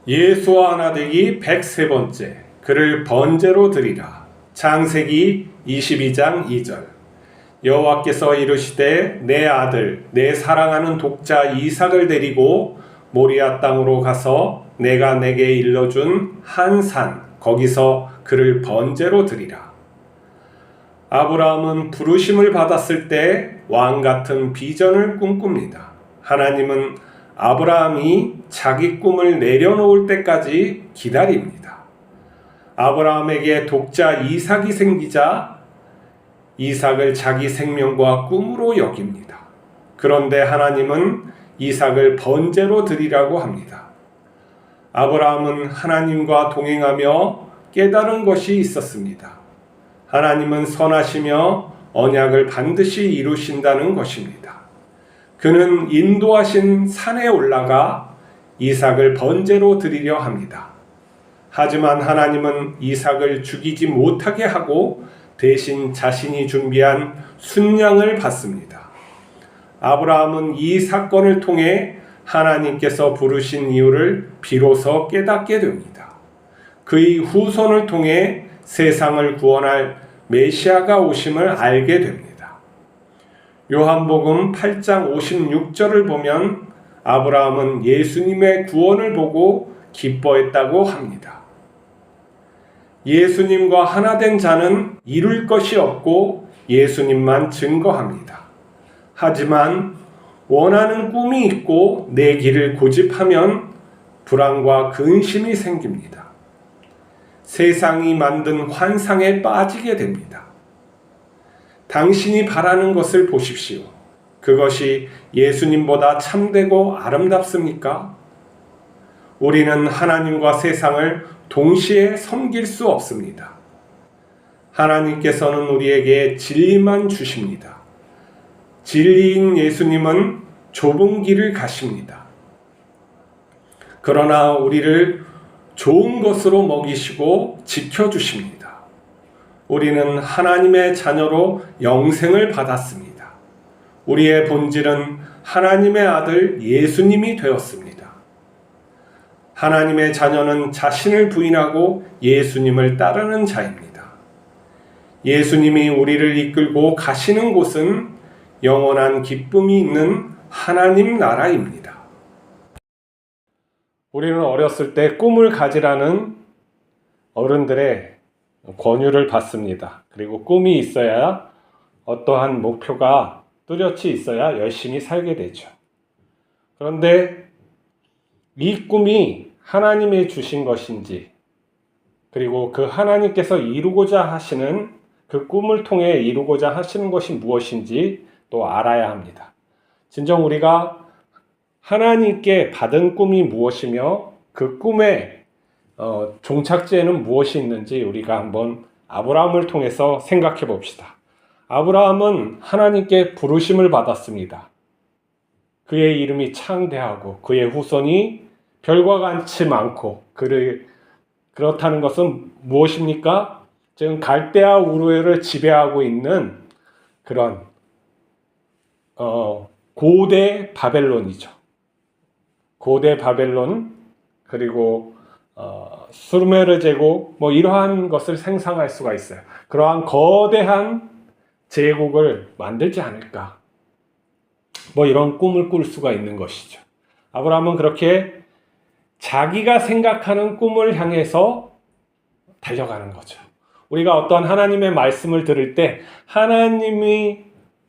예수와 하나 되기 103번째 그를 번제로 드리라. 창세기 22장 2절. 여호와께서 이르시되 내 아들 내 사랑하는 독자 이삭을 데리고 모리아 땅으로 가서 내가 내게 일러준 한 산 거기서 그를 번제로 드리라. 아브라함은 부르심을 받았을 때 왕 같은 비전을 꿈꿉니다. 하나님은 아브라함이 자기 꿈을 내려놓을 때까지 기다립니다. 아브라함에게 독자 이삭이 생기자 이삭을 자기 생명과 꿈으로 여깁니다. 그런데 하나님은 이삭을 번제로 드리라고 합니다. 아브라함은 하나님과 동행하며 깨달은 것이 있었습니다. 하나님은 선하시며 언약을 반드시 이루신다는 것입니다. 그는 인도하신 산에 올라가 이삭을 번제로 드리려 합니다. 하지만 하나님은 이삭을 죽이지 못하게 하고 대신 자신이 준비한 순양을 받습니다. 아브라함은 이 사건을 통해 하나님께서 부르신 이유를 비로소 깨닫게 됩니다. 그의 후손을 통해 세상을 구원할 메시아가 오심을 알게 됩니다. 요한복음 8장 56절을 보면 아브라함은 예수님의 구원을 보고 기뻐했다고 합니다. 예수님과 하나 된 자는 이룰 것이 없고 예수님만 증거합니다. 하지만 원하는 꿈이 있고 내 길을 고집하면 불안과 근심이 생깁니다. 세상이 만든 환상에 빠지게 됩니다. 당신이 바라는 것을 보십시오. 그것이 예수님보다 참되고 아름답습니까? 우리는 하나님과 세상을 동시에 섬길 수 없습니다. 하나님께서는 우리에게 진리만 주십니다. 진리인 예수님은 좁은 길을 가십니다. 그러나 우리를 좋은 것으로 먹이시고 지켜주십니다. 우리는 하나님의 자녀로 영생을 받았습니다. 우리의 본질은 하나님의 아들 예수님이 되었습니다. 하나님의 자녀는 자신을 부인하고 예수님을 따르는 자입니다. 예수님이 우리를 이끌고 가시는 곳은 영원한 기쁨이 있는 하나님 나라입니다. 우리는 어렸을 때 꿈을 가지라는 어른들의 권유를 받습니다. 그리고 꿈이 있어야 어떠한 목표가 뚜렷이 있어야 열심히 살게 되죠. 그런데 이 꿈이 하나님이 주신 것인지, 그리고 그 하나님께서 이루고자 하시는 그 꿈을 통해 이루고자 하시는 것이 무엇인지 또 알아야 합니다. 진정 우리가 하나님께 받은 꿈이 무엇이며 그 꿈의 종착지에는 무엇이 있는지 우리가 한번 아브라함을 통해서 생각해 봅시다. 아브라함은 하나님께 부르심을 받았습니다. 그의 이름이 창대하고 그의 후손이 별과 같이 많고 그렇다는 것은 무엇입니까? 지금 갈대아 우르를 지배하고 있는 그런 고대 바벨론이죠. 고대 바벨론, 그리고 수메르 제국, 이러한 것을 생상할 수가 있어요. 그러한 거대한 제국을 만들지 않을까, 이런 꿈을 꿀 수가 있는 것이죠. 아브라함은 그렇게 자기가 생각하는 꿈을 향해서 달려가는 거죠. 우리가 어떤 하나님의 말씀을 들을 때 하나님이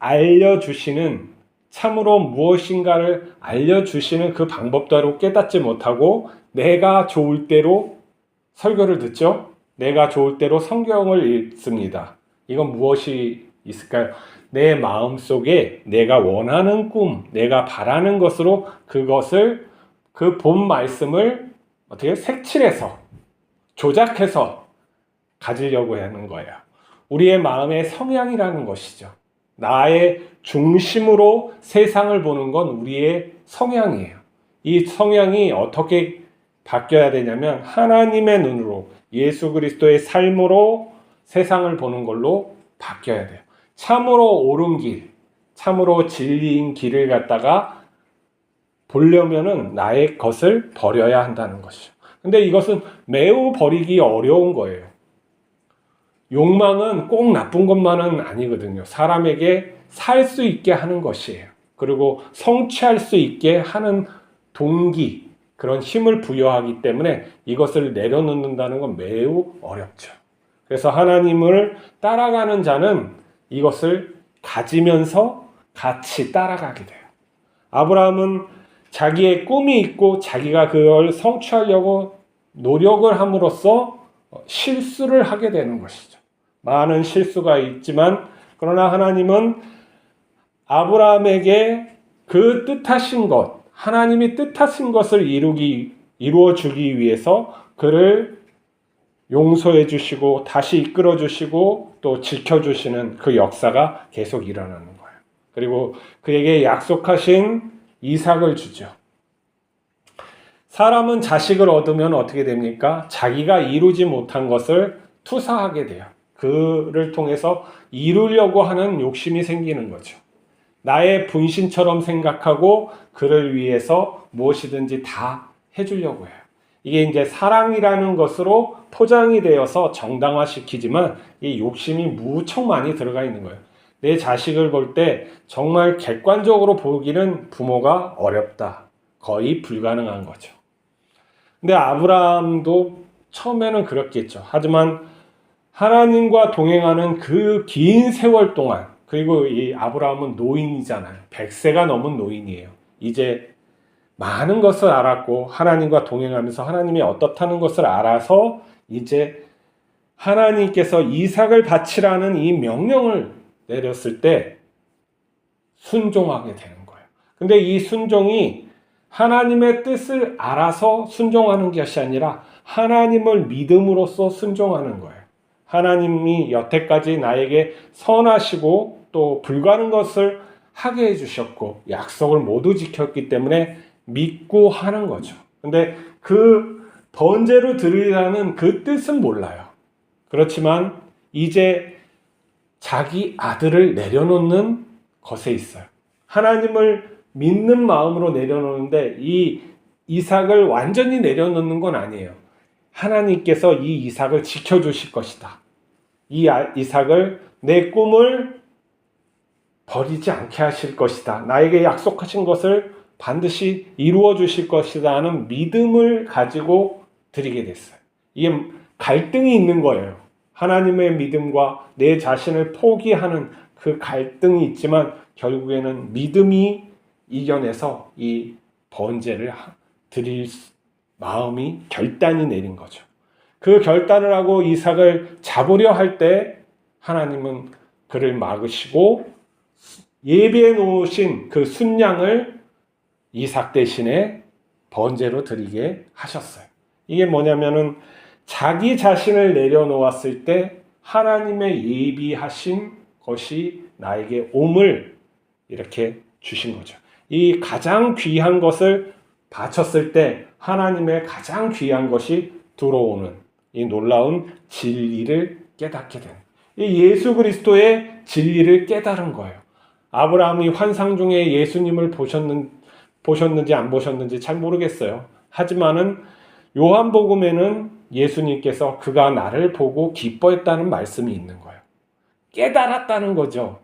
알려주시는, 참으로 무엇인가를 알려주시는 그 방법대로 깨닫지 못하고 내가 좋을 대로 설교를 듣죠. 내가 좋을 대로 성경을 읽습니다. 이건 무엇이 있을까요? 내 마음속에 내가 원하는 꿈, 내가 바라는 것으로 그 본 말씀을 어떻게 색칠해서 조작해서 가지려고 하는 거예요. 우리의 마음의 성향이라는 것이죠. 나의 중심으로 세상을 보는 건 우리의 성향이에요. 이 성향이 어떻게 바뀌어야 되냐면 하나님의 눈으로, 예수 그리스도의 삶으로 세상을 보는 걸로 바뀌어야 돼요. 참으로 옳은 길, 참으로 진리인 길을 갖다가 보려면은 나의 것을 버려야 한다는 것이죠. 근데 이것은 매우 버리기 어려운 거예요. 욕망은 꼭 나쁜 것만은 아니거든요. 사람에게 살 수 있게 하는 것이에요. 그리고 성취할 수 있게 하는 동기, 그런 힘을 부여하기 때문에 이것을 내려놓는다는 건 매우 어렵죠. 그래서 하나님을 따라가는 자는 이것을 가지면서 같이 따라가게 돼요. 아브라함은 자기의 꿈이 있고 자기가 그걸 성취하려고 노력을 함으로써 실수를 하게 되는 것이죠. 많은 실수가 있지만 그러나 하나님은 아브라함에게 그 뜻하신 것, 하나님이 뜻하신 것을 이루어 주기 위해서 그를 용서해 주시고 다시 이끌어 주시고 또 지켜 주시는 그 역사가 계속 일어나는 거예요. 그리고 그에게 약속하신 이삭을 주죠. 사람은 자식을 얻으면 어떻게 됩니까? 자기가 이루지 못한 것을 투사하게 돼요. 그를 통해서 이루려고 하는 욕심이 생기는 거죠. 나의 분신처럼 생각하고 그를 위해서 무엇이든지 다 해주려고 해요. 이게 이제 사랑이라는 것으로 포장이 되어서 정당화시키지만 이 욕심이 무척 많이 들어가 있는 거예요. 내 자식을 볼 때 정말 객관적으로 보기는 부모가 어렵다. 거의 불가능한 거죠. 근데 아브라함도 처음에는 그렇겠죠. 하지만 하나님과 동행하는 그 긴 세월 동안, 그리고 이 아브라함은 노인이잖아요. 100세가 넘은 노인이에요. 이제 많은 것을 알았고 하나님과 동행하면서 하나님이 어떻다는 것을 알아서 이제 하나님께서 이삭을 바치라는 이 명령을 내렸을 때 순종하게 되는 거예요. 근데 이 순종이 하나님의 뜻을 알아서 순종하는 것이 아니라 하나님을 믿음으로써 순종하는 거예요. 하나님이 여태까지 나에게 선하시고 또 불가능한 것을 하게 해주셨고 약속을 모두 지켰기 때문에 믿고 하는 거죠. 근데 그 번제로 드리라는 그 뜻은 몰라요. 그렇지만 이제 자기 아들을 내려놓는 것에 있어요. 하나님을 믿는 마음으로 내려놓는데 이 이삭을 완전히 내려놓는 건 아니에요. 하나님께서 이 이삭을 지켜주실 것이다. 이 이삭을 내 꿈을 버리지 않게 하실 것이다. 나에게 약속하신 것을 반드시 이루어 주실 것이다 하는 믿음을 가지고 드리게 됐어요. 이게 갈등이 있는 거예요. 하나님의 믿음과 내 자신을 포기하는 그 갈등이 있지만 결국에는 믿음이 이겨내서 이 번제를 드릴 마음이 결단이 내린 거죠. 그 결단을 하고 이삭을 잡으려 할 때 하나님은 그를 막으시고 예비해 놓으신 그 순양을 이삭 대신에 번제로 드리게 하셨어요. 이게 뭐냐면은 자기 자신을 내려놓았을 때 하나님의 예비하신 것이 나에게 옴을 이렇게 주신 거죠. 이 가장 귀한 것을 바쳤을 때 하나님의 가장 귀한 것이 들어오는 이 놀라운 진리를 깨닫게 된, 이 예수 그리스도의 진리를 깨달은 거예요. 아브라함이 환상 중에 예수님을 보셨는지 안 보셨는지 잘 모르겠어요. 하지만은 요한복음에는 예수님께서 그가 나를 보고 기뻐했다는 말씀이 있는 거예요. 깨달았다는 거죠.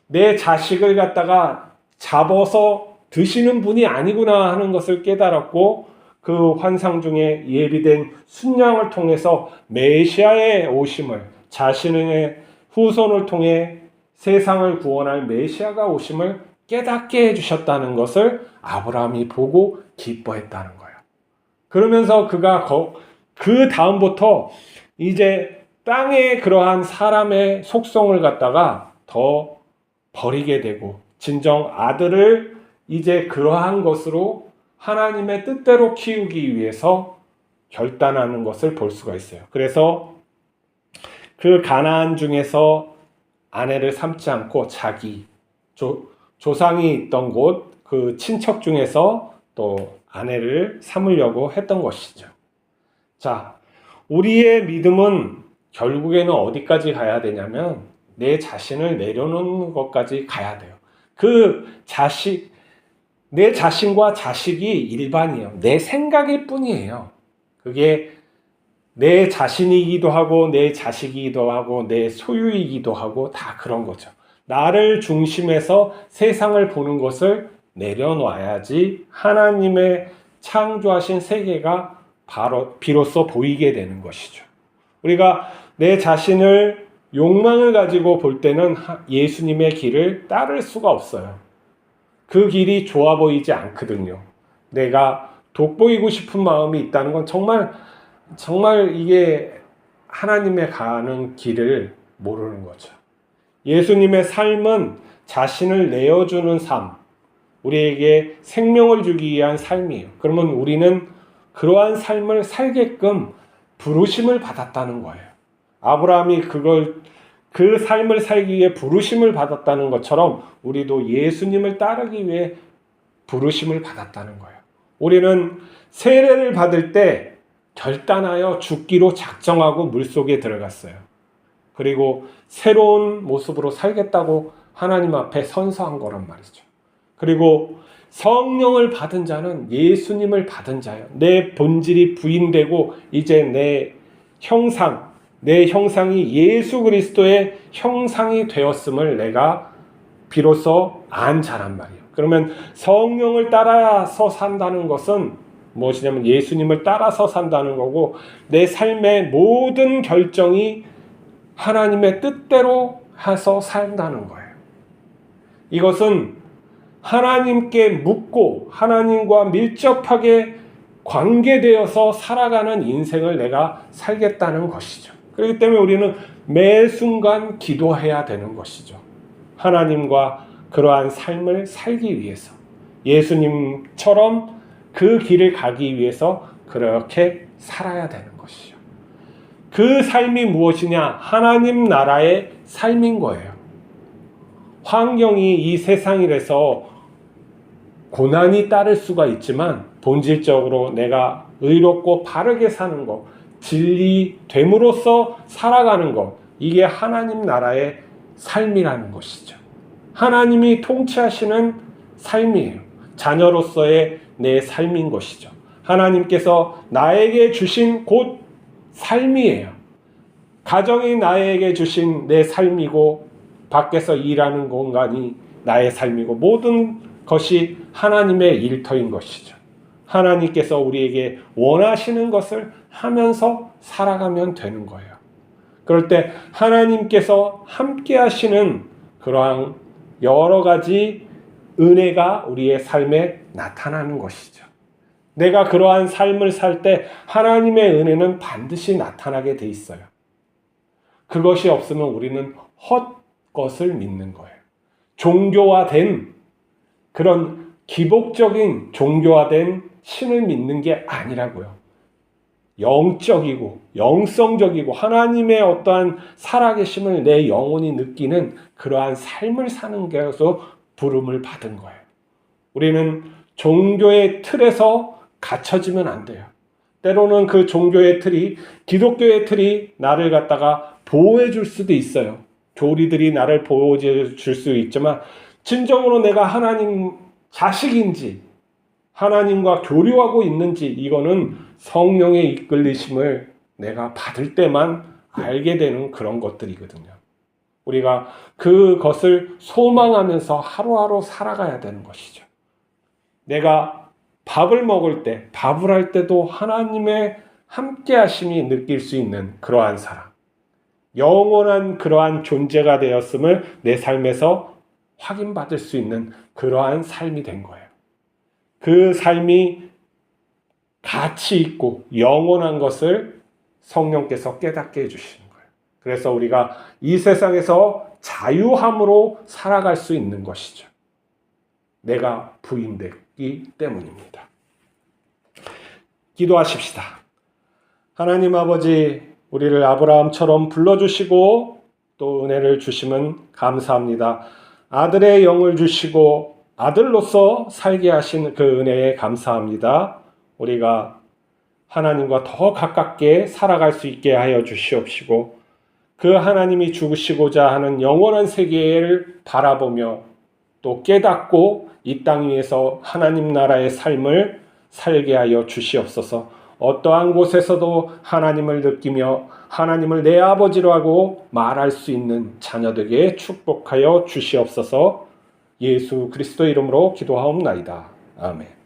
내 자식을 갖다가 잡아서 드시는 분이 아니구나 하는 것을 깨달았고 그 환상 중에 예비된 순양을 통해서 메시아의 오심을, 자신의 후손을 통해 세상을 구원할 메시아가 오심을 깨닫게 해주셨다는 것을 아브라함이 보고 기뻐했다는 거예요. 그러면서 그가 그 다음부터 이제 땅의 그러한 사람의 속성을 갖다가 더 버리게 되고 진정 아들을 이제 그러한 것으로 하나님의 뜻대로 키우기 위해서 결단하는 것을 볼 수가 있어요. 그래서 그 가나안 중에서 아내를 삼지 않고 자기 조상이 있던 곳 그 친척 중에서 또 아내를 삼으려고 했던 것이죠. 자, 우리의 믿음은 결국에는 어디까지 가야 되냐면 내 자신을 내려놓는 것까지 가야 돼요. 그 자식, 내 자신과 자식이 일반이에요. 내 생각일 뿐이에요. 그게 내 자신이기도 하고 내 자식이기도 하고 내 소유이기도 하고 다 그런 거죠. 나를 중심해서 세상을 보는 것을 내려놔야지 하나님의 창조하신 세계가 비로소 보이게 되는 것이죠. 우리가 내 자신을 욕망을 가지고 볼 때는 예수님의 길을 따를 수가 없어요. 그 길이 좋아 보이지 않거든요. 내가 돋보이고 싶은 마음이 있다는 건 정말 이게 하나님의 가는 길을 모르는 거죠. 예수님의 삶은 자신을 내어주는 삶, 우리에게 생명을 주기 위한 삶이에요. 그러면 우리는 그러한 삶을 살게끔 부르심을 받았다는 거예요. 아브라함이 그 삶을 살기 위해 부르심을 받았다는 것처럼 우리도 예수님을 따르기 위해 부르심을 받았다는 거예요. 우리는 세례를 받을 때 결단하여 죽기로 작정하고 물속에 들어갔어요. 그리고 새로운 모습으로 살겠다고 하나님 앞에 선서한 거란 말이죠. 그리고 성령을 받은 자는 예수님을 받은 자예요. 내 본질이 부인되고 이제 내 형상이 예수 그리스도의 형상이 되었음을 내가 비로소 안 자란 말이에요. 그러면 성령을 따라서 산다는 것은 무엇이냐면 예수님을 따라서 산다는 거고, 내 삶의 모든 결정이 하나님의 뜻대로 해서 산다는 거예요. 이것은 하나님께 묻고 하나님과 밀접하게 관계되어서 살아가는 인생을 내가 살겠다는 것이죠. 그렇기 때문에 우리는 매 순간 기도해야 되는 것이죠. 하나님과 그러한 삶을 살기 위해서, 예수님처럼 그 길을 가기 위해서 그렇게 살아야 되는 것이죠. 그 삶이 무엇이냐? 하나님 나라의 삶인 거예요. 환경이 이 세상이라서 고난이 따를 수가 있지만 본질적으로 내가 의롭고 바르게 사는 것, 진리됨으로써 살아가는 것, 이게 하나님 나라의 삶이라는 것이죠. 하나님이 통치하시는 삶이에요. 자녀로서의 내 삶인 것이죠. 하나님께서 나에게 주신 곧 삶이에요. 가정이 나에게 주신 내 삶이고, 밖에서 일하는 공간이 나의 삶이고, 모든 것이 하나님의 일터인 것이죠. 하나님께서 우리에게 원하시는 것을 하면서 살아가면 되는 거예요. 그럴 때 하나님께서 함께 하시는 그러한 여러 가지 은혜가 우리의 삶에 나타나는 것이죠. 내가 그러한 삶을 살 때 하나님의 은혜는 반드시 나타나게 돼 있어요. 그것이 없으면 우리는 헛것을 믿는 거예요. 종교화된 그런 기복적인 종교화된 신을 믿는 게 아니라고요. 영적이고 영성적이고 하나님의 어떠한 살아계심을 내 영혼이 느끼는 그러한 삶을 사는 것에서 부름을 받은 거예요. 우리는 종교의 틀에서 갇혀지면 안 돼요. 때로는 그 종교의 틀이, 기독교의 틀이 나를 갖다가 보호해 줄 수도 있어요. 교리들이 나를 보호해 줄 수 있지만, 진정으로 내가 하나님 자식인지 하나님과 교류하고 있는지, 이거는 성령의 이끌리심을 내가 받을 때만 알게 되는 그런 것들이거든요. 우리가 그것을 소망하면서 하루하루 살아가야 되는 것이죠. 내가 밥을 먹을 때, 밥을 할 때도 하나님의 함께 하심이 느낄 수 있는 그러한 사람, 영원한 그러한 존재가 되었음을 내 삶에서 확인받을 수 있는 그러한 삶이 된 거예요. 그 삶이 가치 있고 영원한 것을 성령께서 깨닫게 해주시는 거예요. 그래서 우리가 이 세상에서 자유함으로 살아갈 수 있는 것이죠. 내가 부인됐기 때문입니다. 기도하십시다. 하나님 아버지, 우리를 아브라함처럼 불러주시고 또 은혜를 주시면 감사합니다. 아들의 영을 주시고 아들로서 살게 하신 그 은혜에 감사합니다. 우리가 하나님과 더 가깝게 살아갈 수 있게 하여 주시옵시고, 그 하나님이 주시고자 하는 영원한 세계를 바라보며 또 깨닫고 이 땅 위에서 하나님 나라의 삶을 살게 하여 주시옵소서. 어떠한 곳에서도 하나님을 느끼며 하나님을 내 아버지로 하고 말할 수 있는 자녀들에게 축복하여 주시옵소서. 예수 그리스도 이름으로 기도하옵나이다. 아멘.